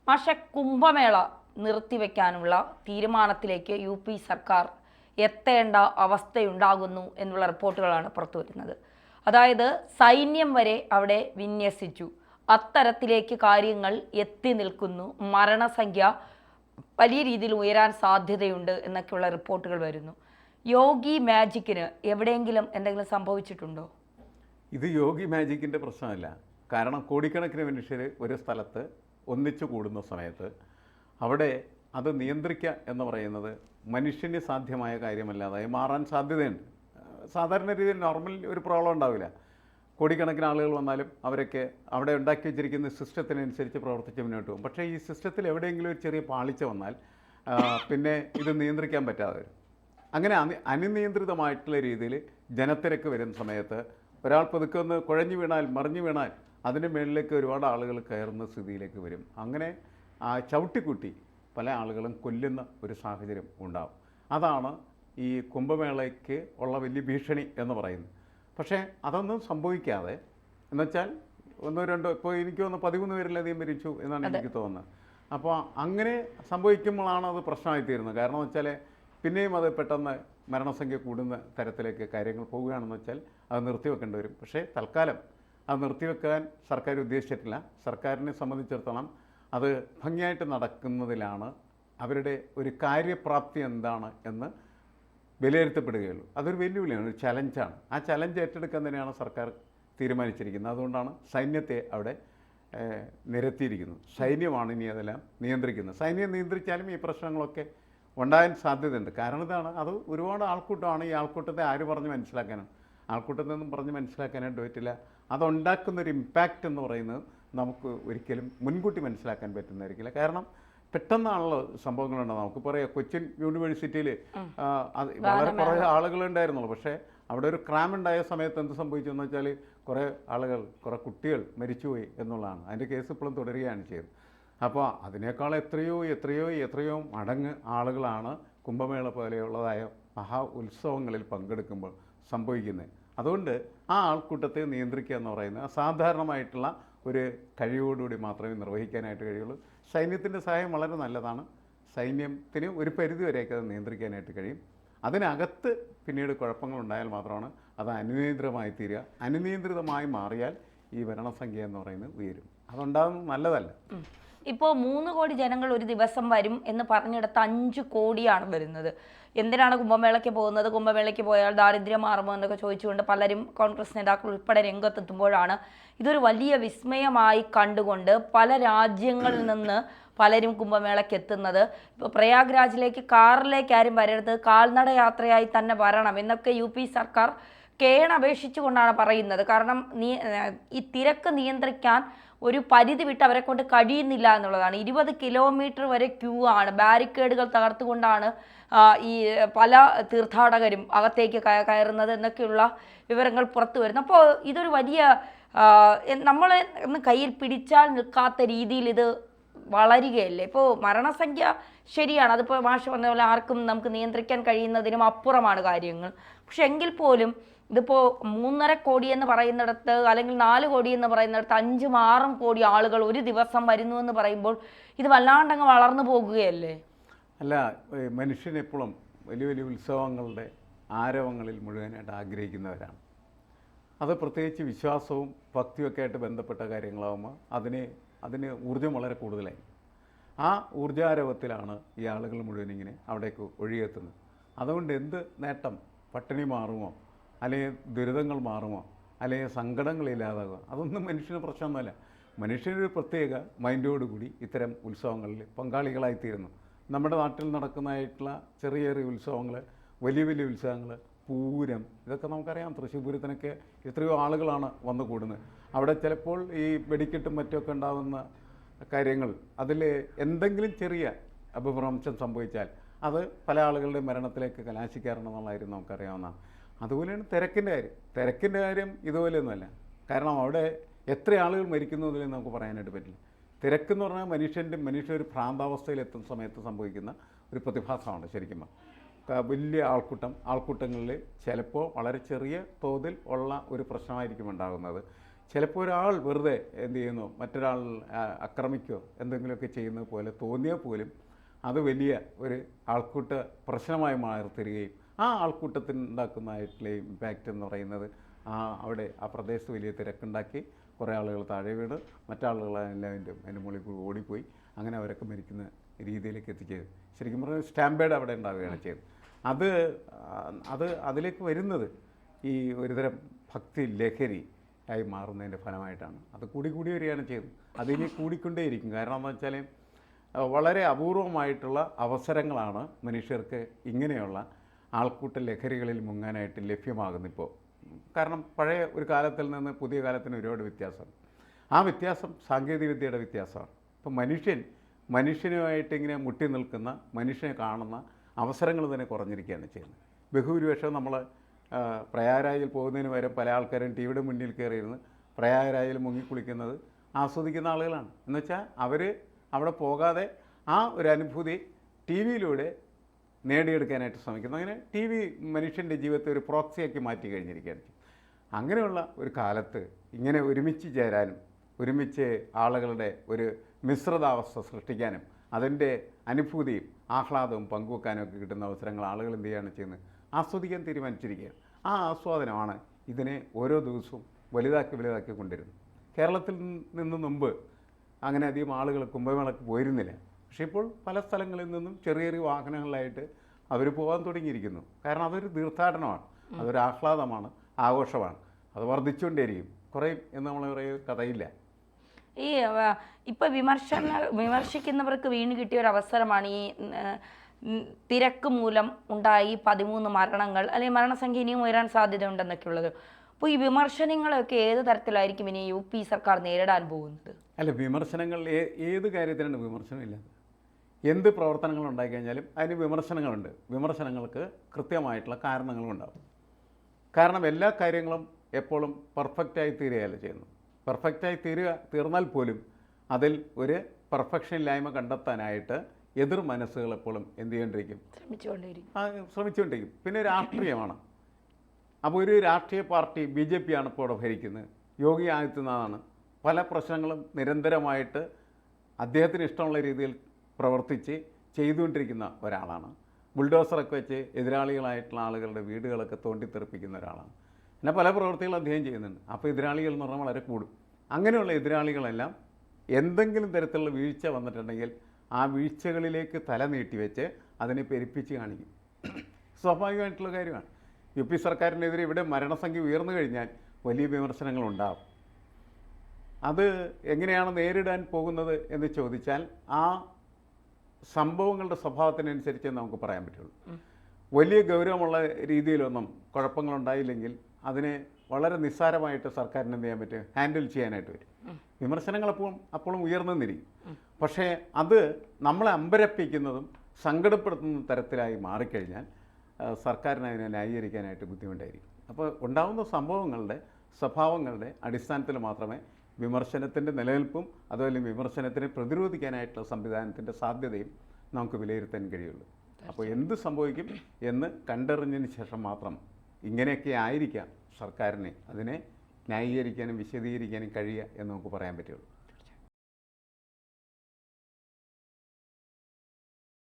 പക്ഷേ കുംഭമേള നിർത്തിവെക്കാനുള്ള തീരുമാനത്തിലേക്ക് UP സർക്കാർ എത്തേണ്ട അവസ്ഥയുണ്ടാകുന്നു എന്നുള്ള റിപ്പോർട്ടുകളാണ് പുറത്തു വരുന്നത്. അതായത് സൈന്യം വരെ അവിടെ വിന്യസിച്ചു, അത്തരത്തിലേക്ക് കാര്യങ്ങൾ എത്തി നിൽക്കുന്നു, മരണസംഖ്യ വലിയ രീതിയിൽ ഉയരാൻ സാധ്യതയുണ്ട് എന്നൊക്കെയുള്ള റിപ്പോർട്ടുകൾ വരുന്നു. യോഗി മാജിക്കിന് എവിടെയെങ്കിലും എന്തെങ്കിലും സംഭവിച്ചിട്ടുണ്ടോ? ഇത് യോഗി മാജിക്കിൻ്റെ പ്രശ്നമല്ല. കാരണം കോടിക്കണക്കിന് മനുഷ്യർ ഒരു സ്ഥലത്ത് ഒന്നിച്ചു കൂടുന്ന സമയത്ത് അവിടെ അത് നിയന്ത്രിക്കുക എന്ന് പറയുന്നത് മനുഷ്യന് സാധ്യമായ കാര്യമല്ലാതായി മാറാൻ സാധ്യതയുണ്ട്. സാധാരണ രീതിയിൽ നോർമൽ ഒരു പ്രോബ്ലം ഉണ്ടാവില്ല. കോടിക്കണക്കിന് ആളുകൾ വന്നാലും അവരൊക്കെ അവിടെ ഉണ്ടാക്കി വെച്ചിരിക്കുന്ന സിസ്റ്റത്തിനനുസരിച്ച് പ്രവർത്തിച്ച് മുന്നോട്ട് പോകും. പക്ഷേ ഈ സിസ്റ്റത്തിൽ എവിടെയെങ്കിലും ഒരു ചെറിയ പാളിച്ച വന്നാൽ പിന്നെ ഇത് നിയന്ത്രിക്കാൻ പറ്റാതെ വരും. അങ്ങനെ അനിയന്ത്രിതമായിട്ടുള്ള രീതിയിൽ ജനത്തിരക്ക് വരുന്ന സമയത്ത് ഒരാൾ പതുക്കെ ഒന്ന് കുഴഞ്ഞു വീണാൽ മറിഞ്ഞു വീണാൽ അതിന് മുകളിലേക്ക് ഒരുപാട് ആളുകൾ കയറുന്ന സ്ഥിതിയിലേക്ക് വരും. അങ്ങനെ ചവിട്ടിക്കുട്ടി പല ആളുകളും കൊല്ലുന്ന ഒരു സാഹചര്യം ഉണ്ടാവും. അതാണ് ഈ കുംഭമേളയ്ക്ക് ഉള്ള വലിയ ഭീഷണി എന്ന് പറയുന്നത്. പക്ഷേ അതൊന്നും സംഭവിക്കാതെ, എന്നുവെച്ചാൽ ഒന്നോ രണ്ടോ, ഇപ്പോൾ എനിക്ക് തോന്നുന്നു 13 പേരിലധികം മരിച്ചു എന്നാണ് എനിക്ക് തോന്നുന്നത്. അപ്പോൾ അങ്ങനെ സംഭവിക്കുമ്പോഴാണ് അത് പ്രശ്നമായിത്തീരുന്നത്. കാരണം എന്ന് വെച്ചാൽ പിന്നെയും അത് പെട്ടെന്ന് മരണസംഖ്യ കൂടുന്ന തരത്തിലേക്ക് കാര്യങ്ങൾ പോവുകയാണെന്ന് വെച്ചാൽ അത് നിർത്തിവെക്കേണ്ടി വരും. പക്ഷേ തൽക്കാലം അത് നിർത്തിവെക്കാൻ സർക്കാർ ഉദ്ദേശിച്ചിട്ടില്ല. സർക്കാരിനെ സംബന്ധിച്ചിടത്തോളം അത് ഭംഗിയായിട്ട് നടക്കുന്നതിലാണ് അവരുടെ ഒരു കാര്യപ്രാപ്തി എന്താണ് എന്ന് വിലയിരുത്തപ്പെടുകയുള്ളൂ. അതൊരു വെല്ലുവിളിയാണ്, ഒരു ചലഞ്ചാണ്. ആ ചലഞ്ച് ഏറ്റെടുക്കാൻ തന്നെയാണ് സർക്കാർ തീരുമാനിച്ചിരിക്കുന്നത്. അതുകൊണ്ടാണ് സൈന്യത്തെ അവിടെ നിരത്തിയിരിക്കുന്നത്. സൈന്യമാണ് ഇനി അതെല്ലാം നിയന്ത്രിക്കുന്നത്. സൈന്യം നിയന്ത്രിച്ചാലും ഈ പ്രശ്നങ്ങളൊക്കെ ഉണ്ടാകാൻ സാധ്യതയുണ്ട്. കാരണം ഇതാണ്, അത് ഒരുപാട് ആൾക്കൂട്ടമാണ്. ഈ ആൾക്കൂട്ടത്തെ ആര് പറഞ്ഞ് മനസ്സിലാക്കാനും, ആൾക്കൂട്ടത്തിൽ നിന്നും പറഞ്ഞ് മനസ്സിലാക്കാനായിട്ട് പറ്റില്ല. അതുണ്ടാക്കുന്നൊരു ഇമ്പാക്റ്റ് എന്ന് പറയുന്നത് നമുക്ക് ഒരിക്കലും മുൻകൂട്ടി മനസ്സിലാക്കാൻ പറ്റുന്നതായിരിക്കില്ല. കാരണം പെട്ടെന്നാണല്ലോ സംഭവങ്ങളുണ്ടാകും. നമുക്ക് പറയാം, കൊച്ചിൻ യൂണിവേഴ്സിറ്റിയിൽ അത് വളരെ കുറേ ആളുകളുണ്ടായിരുന്നുള്ളൂ. പക്ഷേ അവിടെ ഒരു ക്രാം ഉണ്ടായ സമയത്ത് എന്ത് സംഭവിച്ചു എന്ന് വെച്ചാൽ കുറേ കുട്ടികൾ മരിച്ചുപോയി എന്നുള്ളതാണ്. അതിൻ്റെ കേസ് ഇപ്പോഴും തുടരുകയാണ് ചെയ്തത്. അപ്പോൾ അതിനേക്കാൾ എത്രയോ മടങ്ങ് ആളുകളാണ് കുംഭമേള പോലെയുള്ളതായ മഹാ ഉത്സവങ്ങളിൽ പങ്കെടുക്കുമ്പോൾ സംഭവിക്കുന്നത്. അതുകൊണ്ട് ആ ആൾക്കൂട്ടത്തെ നിയന്ത്രിക്കുക എന്ന് പറയുന്നത് അസാധാരണമായിട്ടുള്ള ഒരു കഴിവോടുകൂടി മാത്രമേ നിർവഹിക്കാനായിട്ട് കഴിയുള്ളൂ. സൈന്യത്തിൻ്റെ സഹായം വളരെ നല്ലതാണ്. സൈന്യത്തിന് ഒരു പരിധിവരെയൊക്കെ അത് നിയന്ത്രിക്കാനായിട്ട് കഴിയും. അതിനകത്ത് പിന്നീട് കുഴപ്പങ്ങളുണ്ടായാൽ മാത്രമാണ് അത് അനിയന്ത്രിതമായി തീരുക. അനിയന്ത്രിതമായി മാറിയാൽ ഈ മരണസംഖ്യ എന്ന് പറയുന്നത് ഉയരും. അതുണ്ടാകുന്നത് നല്ലതല്ല. ഇപ്പോൾ 3 കോടി ജനങ്ങൾ ഒരു ദിവസം വരും എന്ന് പറഞ്ഞിടത്ത് 5 കോടിയാണ് വരുന്നത്. എന്തിനാണ് കുംഭമേളയ്ക്ക് പോകുന്നത്? കുംഭമേളയ്ക്ക് പോയാൽ ദാരിദ്ര്യം മാറുമോ എന്നൊക്കെ ചോദിച്ചുകൊണ്ട് പലരും, കോൺഗ്രസ് നേതാക്കൾ ഉൾപ്പെടെ രംഗത്തെത്തുമ്പോഴാണ് ഇതൊരു വലിയ വിസ്മയമായി കണ്ടുകൊണ്ട് പല രാജ്യങ്ങളിൽ നിന്ന് പലരും കുംഭമേളയ്ക്ക് എത്തുന്നത്. ഇപ്പോൾ പ്രയാഗ്രാജിലേക്ക് കാറിലേക്ക് ആരും വരരുത്, കാൽനട യാത്രയായി തന്നെ വരണം എന്നൊക്കെ UP സർക്കാർ കേണപേക്ഷിച്ചുകൊണ്ടാണ് പറയുന്നത്. കാരണം ഈ തിരക്ക് നിയന്ത്രിക്കാൻ ഒരു പരിധി വിട്ട് അവരെ കൊണ്ട് കഴിയുന്നില്ല എന്നുള്ളതാണ്. 20 കിലോമീറ്റർ വരെ ക്യൂ ആണ്. ബാരിക്കേഡുകൾ തകർത്തുകൊണ്ടാണ് ഈ പല തീർത്ഥാടകരും അകത്തേക്ക് കയറുന്നത് എന്നൊക്കെയുള്ള വിവരങ്ങൾ പുറത്തു വരുന്നു. അപ്പോൾ ഇതൊരു വലിയ നമ്മളെ ഒന്ന് കയ്യിൽ പിടിച്ചാൽ നിൽക്കാത്ത രീതിയിൽ ഇത് വളരുകയല്ലേ. ഇപ്പോൾ മരണസംഖ്യ ശരിയാണ്, അതിപ്പോൾ മാഷ് പറഞ്ഞ പോലെ ആർക്കും നമുക്ക് നിയന്ത്രിക്കാൻ കഴിയുന്നതിനും അപ്പുറമാണ് കാര്യങ്ങൾ. പക്ഷെ എങ്കിൽ പോലും ഇതിപ്പോൾ 3.5 കോടി എന്ന് പറയുന്നിടത്ത്, അല്ലെങ്കിൽ 4 കോടി എന്ന് പറയുന്നിടത്ത് 5-6 കോടി ആളുകൾ ഒരു ദിവസം വരുന്നു എന്ന് പറയുമ്പോൾ ഇത് വല്ലാണ്ടങ്ങ് വളർന്നു പോകുകയല്ലേ. അല്ല, മനുഷ്യനെപ്പോഴും വലിയ വലിയ ഉത്സവങ്ങളുടെ ആരവങ്ങളിൽ മുഴുവനായിട്ട് ആഗ്രഹിക്കുന്നവരാണ്. അത് പ്രത്യേകിച്ച് വിശ്വാസവും ഭക്തിയൊക്കെ ആയിട്ട് ബന്ധപ്പെട്ട കാര്യങ്ങളാകുമ്പോൾ അതിന് ഊർജ്ജം വളരെ കൂടുതലായി. ആ ഊർജ്ജാരവത്തിലാണ് ഈ ആളുകൾ മുഴുവൻ ഇങ്ങനെ അവിടേക്ക് ഒഴുകിയെത്തുന്നത്. അതുകൊണ്ട് എന്ത് നേട്ടം? പട്ടിണി മാറുമോ, അല്ലെങ്കിൽ ദുരിതങ്ങൾ മാറുമോ, അല്ലെങ്കിൽ സങ്കടങ്ങളില്ലാതാകുമോ? അതൊന്നും മനുഷ്യന് പ്രശ്നമൊന്നുമല്ല. മനുഷ്യനൊരു പ്രത്യേക മൈൻഡോടുകൂടി ഇത്തരം ഉത്സവങ്ങളിൽ പങ്കാളികളായിത്തീരുന്നു. നമ്മുടെ നാട്ടിൽ നടക്കുന്നതായിട്ടുള്ള ചെറിയ ചെറിയ ഉത്സവങ്ങൾ, വലിയ വലിയ ഉത്സവങ്ങൾ, പൂരം, ഇതൊക്കെ നമുക്കറിയാം. തൃശ്ശൂർ പൂരത്തിനൊക്കെ എത്രയോ ആളുകളാണ് വന്നു കൂടുന്നത്. അവിടെ ചിലപ്പോൾ ഈ വെടിക്കെട്ടും മറ്റുമൊക്കെ ഉണ്ടാകുന്ന കാര്യങ്ങൾ, അതിൽ എന്തെങ്കിലും ചെറിയ അപഭ്രംശം സംഭവിച്ചാൽ അത് പല ആളുകളുടെ മരണത്തിലേക്ക് കലാശിക്കാറുണ്ടെന്നുള്ള നമുക്കറിയാവുന്നതാണ്. അതുപോലെയാണ് തിരക്കിൻ്റെ കാര്യം ഇതുപോലെയൊന്നുമല്ല. കാരണം അവിടെ എത്ര ആളുകൾ മരിക്കുന്നു എന്നതിൽ നമുക്ക് പറയാനായിട്ട് പറ്റില്ല. തിരക്കെന്ന് പറഞ്ഞാൽ മനുഷ്യ ഒരു ഭ്രാന്താവസ്ഥയിൽ എത്തുന്ന സമയത്ത് സംഭവിക്കുന്ന ഒരു പ്രതിഭാസമാണ് ശരിക്കും. വലിയ ആൾക്കൂട്ടങ്ങളിൽ ചിലപ്പോൾ വളരെ ചെറിയ തോതിൽ ഉള്ള ഒരു പ്രശ്നമായിരിക്കും ഉണ്ടാകുന്നത്. ചിലപ്പോൾ ഒരാൾ വെറുതെ എന്ത് ചെയ്യുന്നു, മറ്റൊരാൾ ആക്രമിക്കുകയോ എന്തെങ്കിലുമൊക്കെ ചെയ്യുന്നത് പോലെ തോന്നിയാൽ പോലും അത് വലിയ ഒരു ആൾക്കൂട്ട പ്രശ്നമായി മാറിത്തരികയും ആ ആൾക്കൂട്ടത്തിന് ഉണ്ടാക്കുന്നതായിട്ടുള്ള ഇമ്പാക്റ്റ് എന്ന് പറയുന്നത് അവിടെ ആ പ്രദേശത്ത് വലിയ തിരക്കുണ്ടാക്കി കുറേ ആളുകൾ താഴെ വീണ് മറ്റാളുകളെല്ലാം അതിൻ്റെ മുകളിൽ കൂടി ഓടിപ്പോയി, അങ്ങനെ അവരൊക്കെ മരിക്കുന്ന രീതിയിലേക്ക് എത്തിച്ചത്. ശരിക്കും പറഞ്ഞാൽ സ്റ്റാമ്പേഡ് അവിടെ ഉണ്ടാവുകയാണ് ചെയ്തത്. അതിലേക്ക് വരുന്നത് ഈ ഒരുതരം ഭക്തി ലഹരി ആയി മാറുന്നതിൻ്റെ ഫലമായിട്ടാണ്. അത് കൂടി വരികയാണ് ചെയ്തത്. അതിനി കൂടിക്കൊണ്ടേയിരിക്കും. കാരണം എന്താ വെച്ചാൽ വളരെ അപൂർവമായിട്ടുള്ള അവസരങ്ങളാണ് മനുഷ്യർക്ക് ഇങ്ങനെയുള്ള ആൾക്കൂട്ട ലഹരികളിൽ മുങ്ങാനായിട്ട് ലഭ്യമാകുന്നിപ്പോൾ. കാരണം പഴയ ഒരു കാലത്തിൽ നിന്ന് പുതിയ കാലത്തിന് ഒരുപാട് വ്യത്യാസം. ആ വ്യത്യാസം സാങ്കേതികവിദ്യയുടെ വ്യത്യാസമാണ്. ഇപ്പം മനുഷ്യനുമായിട്ട് ഇങ്ങനെ മുട്ടി നിൽക്കുന്ന, മനുഷ്യനെ കാണുന്ന അവസരങ്ങൾ തന്നെ കുറഞ്ഞിരിക്കുകയാണ് ചെയ്യുന്നത്. ബഹുഭൂരിപക്ഷം നമ്മൾ പ്രയാഗരാജിൽ പോകുന്നതിന് പകരം പല ആൾക്കാരും ടി വിയുടെ മുന്നിൽ കയറിയിരുന്ന് പ്രയാഗരാജിൽ മുങ്ങിക്കുളിക്കുന്നത് ആസ്വദിക്കുന്ന ആളുകളാണ്. എന്നുവെച്ചാൽ അവർ അവിടെ പോകാതെ ആ ഒരു അനുഭൂതി ടി വിയിലൂടെ നേടിയെടുക്കാനായിട്ട് ശ്രമിക്കുന്നു. അങ്ങനെ ടി വി മനുഷ്യൻ്റെ ജീവിതത്തെ ഒരു പ്രോക്സിയാക്കി മാറ്റി കഴിഞ്ഞിരിക്കുകയാണ്. അങ്ങനെയുള്ള ഒരു കാലത്ത് ഇങ്ങനെ ഒരുമിച്ച് ചേരാനും ഒരുമിച്ച് ആളുകളുടെ ഒരു മിശ്രിതാവസ്ഥ സൃഷ്ടിക്കാനും അതിൻ്റെ അനുഭൂതിയും ആഹ്ലാദവും പങ്കുവെക്കാനും ഒക്കെ കിട്ടുന്ന അവസരങ്ങൾ ആളുകൾ എന്ത് ചെയ്യുകയാണ് ചെയ്യുന്നത്, ആസ്വദിക്കാൻ തീരുമാനിച്ചിരിക്കുകയാണ്. ആ ആസ്വാദനമാണ് ഇതിനെ ഓരോ ദിവസവും വലുതാക്കി കൊണ്ടിരുന്നത്. കേരളത്തിൽ നിന്ന് മുമ്പ് അങ്ങനെ അധികം ആളുകൾ കുംഭമേളയ്ക്ക് പോയിരുന്നില്ല. പക്ഷേ ഇപ്പോൾ പല സ്ഥലങ്ങളിൽ നിന്നും ചെറിയ വാഹനങ്ങളിലായിട്ട് അവർ പോകാൻ തുടങ്ങിയിരിക്കുന്നു. കാരണം അതൊരു തീർത്ഥാടനമാണ്, അതൊരു ആഹ്ലാദമാണ്, ആഘോഷമാണ്. അത് വർദ്ധിച്ചുകൊണ്ടേയിരിക്കും, കുറയും എന്ന് നമ്മൾ പറയുക കഥയില്ല. ഈ ഇപ്പം വിമർശിക്കുന്നവർക്ക് വീണ് കിട്ടിയ ഒരു അവസരമാണ് ഈ തിരക്ക് മൂലം ഉണ്ടായി 13 മരണങ്ങൾ, അല്ലെങ്കിൽ മരണസംഖ്യ ഇനിയും ഉയരാൻ സാധ്യതയുണ്ടെന്നൊക്കെ ഉള്ളത്. അപ്പോൾ ഈ വിമർശനങ്ങളൊക്കെ ഏത് തരത്തിലായിരിക്കും ഇനി UP സർക്കാർ നേരിടാൻ പോകുന്നത്? അല്ല, വിമർശനങ്ങൾ ഏത് കാര്യത്തിനാണ് വിമർശനമില്ലാത്തത്? എന്ത് പ്രവർത്തനങ്ങൾ ഉണ്ടായിക്കഴിഞ്ഞാലും അതിന് വിമർശനങ്ങളുണ്ട്. വിമർശനങ്ങൾക്ക് കൃത്യമായിട്ടുള്ള കാരണങ്ങളും ഉണ്ടാകും. കാരണം എല്ലാ കാര്യങ്ങളും എപ്പോഴും പെർഫെക്റ്റായി തീരുകയല്ല ചെയ്യുന്നു. പെർഫെക്റ്റായി തീർന്നാൽ പോലും അതിൽ ഒരു പെർഫെക്ഷൻ ഇല്ലായ്മ കണ്ടെത്താനായിട്ട് എതിർ മനസ്സുകൾ എപ്പോഴും എന്ത് ചെയ്തുകൊണ്ടിരിക്കും, ശ്രമിച്ചുകൊണ്ടിരിക്കും. പിന്നെ രാഷ്ട്രീയമാണ്. അപ്പോൾ ഒരു രാഷ്ട്രീയ പാർട്ടി BJP ആണ് ഇപ്പോൾ ഇവിടെ ഭരിക്കുന്നത്, യോഗി ആദിത്യനാഥാണ്. പല പ്രശ്നങ്ങളും നിരന്തരമായിട്ട് അദ്ദേഹത്തിന് ഇഷ്ടമുള്ള രീതിയിൽ പ്രവർത്തിച്ച് ചെയ്തുകൊണ്ടിരിക്കുന്ന ഒരാളാണ്. ബുൾഡോസറൊക്കെ വെച്ച് എതിരാളികളായിട്ടുള്ള ആളുകളുടെ വീടുകളൊക്കെ തോണ്ടിത്തെറിപ്പിക്കുന്ന ഒരാളാണ്. പിന്നെ പല പ്രവൃത്തികളും അദ്ദേഹം ചെയ്യുന്നുണ്ട്. അപ്പോൾ എതിരാളികൾ എന്ന് പറഞ്ഞാൽ വളരെ കൂടും. അങ്ങനെയുള്ള എതിരാളികളെല്ലാം എന്തെങ്കിലും തരത്തിലുള്ള വീഴ്ച വന്നിട്ടുണ്ടെങ്കിൽ ആ വീഴ്ചകളിലേക്ക് തല നീട്ടിവെച്ച് അതിനെ പെരുപ്പിച്ച് കാണിക്കും. സ്വാഭാവികമായിട്ടുള്ള കാര്യമാണ്. UP സർക്കാരിനെതിരെ ഇവിടെ മരണസംഖ്യ ഉയർന്നു കഴിഞ്ഞാൽ വലിയ വിമർശനങ്ങളുണ്ടാകും. അത് എങ്ങനെയാണ് നേരിടാൻ പോകുന്നത് എന്ന് ചോദിച്ചാൽ ആ സംഭവങ്ങളുടെ സ്വഭാവത്തിനനുസരിച്ച് നമുക്ക് പറയാൻ പറ്റുള്ളൂ. വലിയ ഗൗരവമുള്ള രീതിയിലൊന്നും കുഴപ്പങ്ങളുണ്ടായില്ലെങ്കിൽ അതിനെ വളരെ നിസ്സാരമായിട്ട് സർക്കാരിന് എന്ത് ചെയ്യാൻ പറ്റും, ഹാൻഡിൽ ചെയ്യാനായിട്ട് വരും. വിമർശനങ്ങൾ അപ്പോഴും ഉയർന്നിരിക്കും. പക്ഷേ അത് നമ്മളെ അമ്പരപ്പിക്കുന്നതും സങ്കടപ്പെടുത്തുന്ന തരത്തിലായി മാറിക്കഴിഞ്ഞാൽ സർക്കാരിന് അതിനെ ന്യായീകരിക്കാനായിട്ട് ബുദ്ധിമുട്ടായിരിക്കും. അപ്പോൾ ഉണ്ടാകുന്ന സംഭവങ്ങളുടെ സ്വഭാവങ്ങളുടെ അടിസ്ഥാനത്തിൽ മാത്രമേ വിമർശനത്തിൻ്റെ നിലനിൽപ്പും അതുപോലെ വിമർശനത്തിനെ പ്രതിരോധിക്കാനായിട്ടുള്ള സംവിധാനത്തിൻ്റെ സാധ്യതയും നമുക്ക് വിലയിരുത്താൻ കഴിയുള്ളൂ. അപ്പോൾ എന്ത് സംഭവിക്കും എന്ന് കണ്ടറിഞ്ഞതിന് ശേഷം മാത്രം ഇങ്ങനെയൊക്കെ ആയിരിക്കാം സർക്കാരിനെ അതിനെ ന്യായീകരിക്കാനും വിശദീകരിക്കാനും കഴിയുക എന്ന് നമുക്ക് പറയാൻ പറ്റുള്ളൂ.